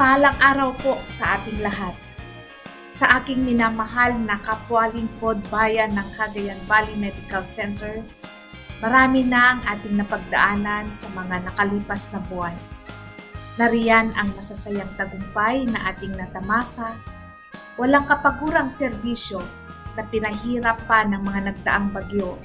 Mapagpalang araw po sa ating lahat. Sa aking minamahal na kapwa-lingkod bayan ng Cagayan Valley Medical Center, marami na ang ating napagdaanan sa mga nakalipas na buwan. Nariyan ang masasayang tagumpay na ating natamasa, walang kapagurang serbisyo na pinahirap pa ng mga nagdaang bagyo,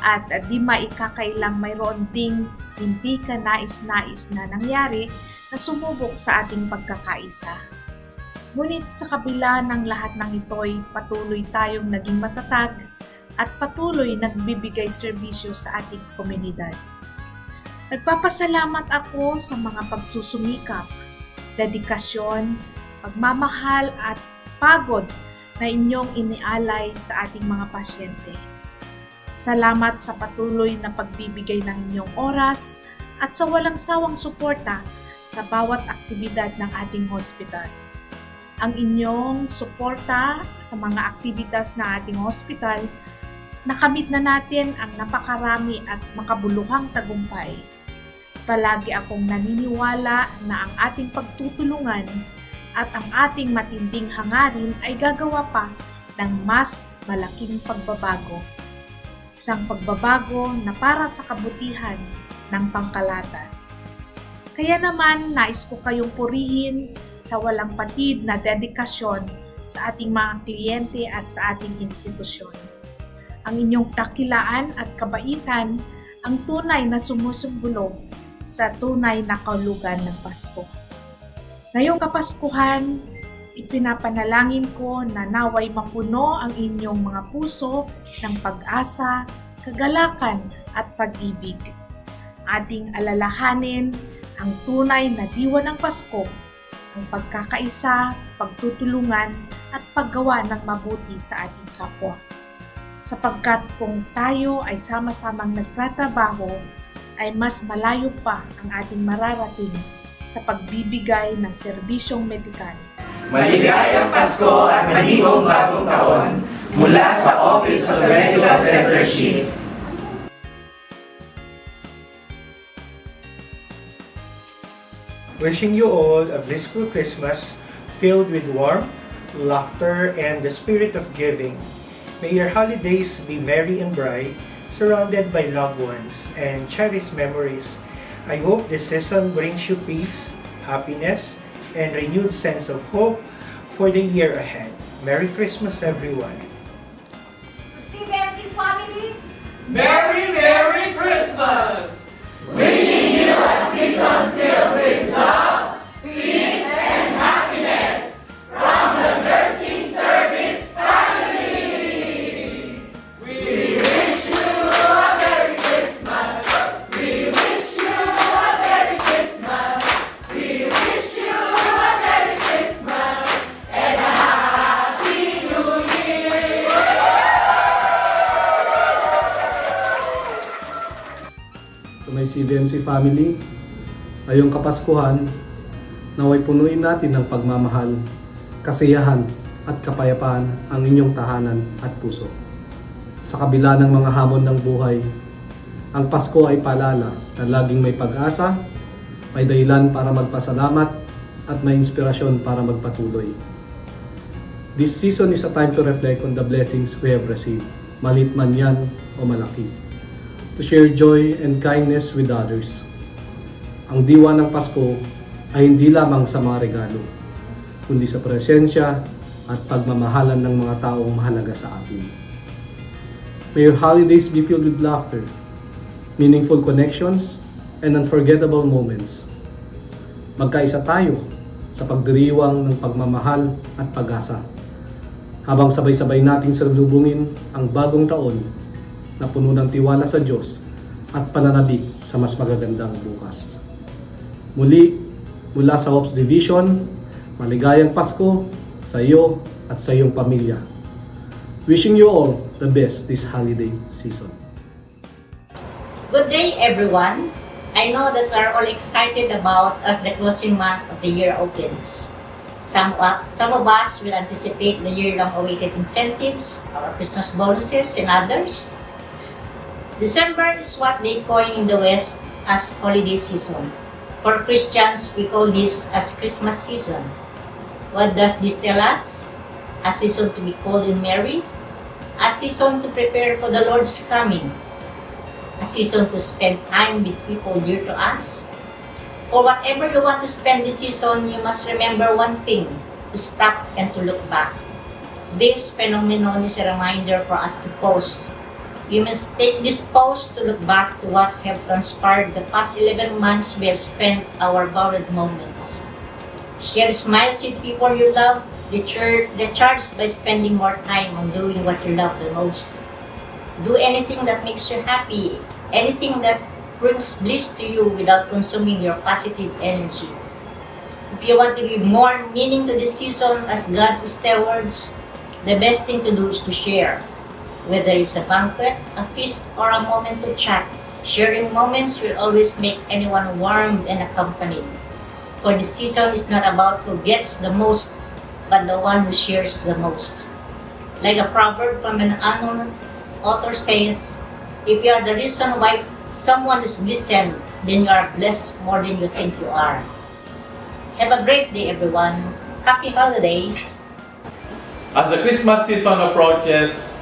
at di maikakailang mayroon ding hindi ka nais-nais na nangyari na sumubok sa ating pagkakaisa. Ngunit sa kabila ng lahat ng ito'y patuloy tayong naging matatag at patuloy nagbibigay serbisyo sa ating komunidad. Nagpapasalamat ako sa mga pagsusumikap, dedikasyon, pagmamahal at pagod na inyong inialay sa ating mga pasyente. Salamat sa patuloy na pagbibigay ng inyong oras at sa walang sawang suporta sa bawat aktibidad ng ating hospital. Ang inyong suporta sa mga aktibidades na ating hospital, nakamit na natin ang napakarami at makabuluhang tagumpay. Palagi akong naniniwala na ang ating pagtutulungan at ang ating matinding hangarin ay gagawa pa ng mas malaking pagbabago. Isang pagbabago na para sa kabutihan ng pangkalahatan. Kaya naman, nais ko kayong purihin sa walang patid na dedikasyon sa ating mga kliyente at sa ating institusyon. Ang inyong dakilaan at kabaitan ang tunay na sumusumbulong sa tunay na kahulugan ng Pasko. Ngayong Kapaskuhan, ipinapanalangin ko na naway mapuno ang inyong mga puso ng pag-asa, kagalakan at pag-ibig. Ating alalahanin ang tunay na diwa ng Pasko, ang pagkakaisa, pagtutulungan at paggawa ng mabuti sa ating kapwa. Sapagkat kung tayo ay sama-samang nagtatrabaho, ay mas malayo pa ang ating mararating sa pagbibigay ng serbisyong medikal. Maligayang Pasko at maligong bagong taon mula sa Office of the Medical Center Chief. Wishing you all a blissful Christmas filled with warmth, laughter, and the spirit of giving. May your holidays be merry and bright, surrounded by loved ones and cherished memories. I hope this season brings you peace, happiness, and renewed sense of hope for the year ahead. Merry Christmas, everyone! To CBMC family, Merry Merry Christmas! Wishing you a season filled with love, peace, and happiness from the Nursing Service family! We wish you a Merry Christmas! We wish you a Merry Christmas! We wish you a Merry Christmas and a Happy New Year! To my CVMC family, ngayong Kapaskuhan, naway punuin natin ng pagmamahal, kasiyahan at kapayapaan ang inyong tahanan at puso. Sa kabila ng mga hamon ng buhay, ang Pasko ay paalala na laging may pag-asa, may dahilan para magpasalamat at may inspirasyon para magpatuloy. This season is a time to reflect on the blessings we have received, maliit man yan o malaki. To share joy and kindness with others. Ang diwa ng Pasko ay hindi lamang sa mga regalo, kundi sa presensya at pagmamahalan ng mga taong mahalaga sa atin. May your holidays be filled with laughter, meaningful connections, and unforgettable moments. Magkaisa tayo sa pagdiriwang ng pagmamahal at pag-asa, habang sabay-sabay nating salubungin ang bagong taon na puno ng tiwala sa Diyos at pananabik sa mas magagandang bukas. Muli, mula sa Ops Division, maligayang Pasko sa iyo at sa iyong pamilya. Wishing you all the best this holiday season. good day everyone. I know that we are all excited about as the closing month of the year opens. Some of us will anticipate the year-long awaited incentives, our Christmas bonuses, and others. December is what they coin in the West as holiday season. For Christians, we call this as Christmas season. What does this tell us? A season to be called in Mary, a season to prepare for the Lord's coming, a season to spend time with people dear to us. For whatever you want to spend this season, you must remember one thing, to stop and to look back. This phenomenon is a reminder for us to pause. We must take this pause to look back to what have transpired the past 11 months we have spent our borrowed moments. Share smiles with people you love, recharge by spending more time on doing what you love the most. Do anything that makes you happy, anything that brings bliss to you without consuming your positive energies. If you want to give more meaning to this season as God's stewards, the best thing to do is to share. Whether it's a banquet, a feast, or a moment to chat, sharing moments will always make anyone warm and accompanied. For this season is not about who gets the most, but the one who shares the most. Like a proverb from an unknown author says, if you are the reason why someone is blessed, then you are blessed more than you think you are. Have a great day, everyone. Happy holidays! As the Christmas season approaches,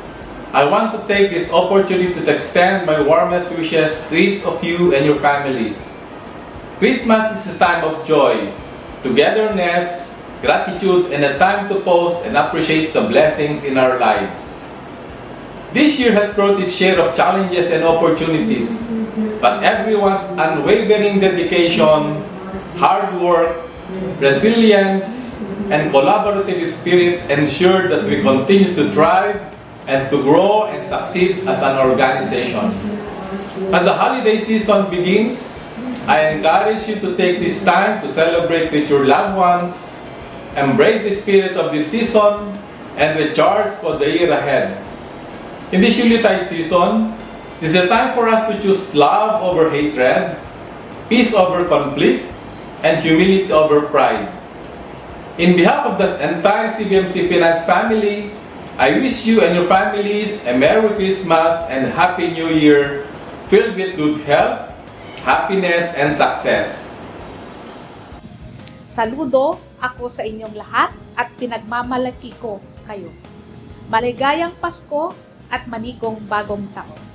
I want to take this opportunity to extend my warmest wishes to each of you and your families. Christmas is a time of joy, togetherness, gratitude, and a time to pause and appreciate the blessings in our lives. This year has brought its share of challenges and opportunities, but everyone's unwavering dedication, hard work, resilience, and collaborative spirit ensure that we continue to thrive and to grow and succeed as an organization. As the holiday season begins, I encourage you to take this time to celebrate with your loved ones, embrace the spirit of this season, and recharge for the year ahead. In this Yuletide season, this is a time for us to choose love over hatred, peace over conflict, and humility over pride. In behalf of the entire CBMC Finance family, I wish you and your families a Merry Christmas and Happy New Year filled with good health, happiness, and success. Saludo ako sa inyong lahat at pinagmamalaki ko kayo. Maligayang Pasko at manigong bagong taon.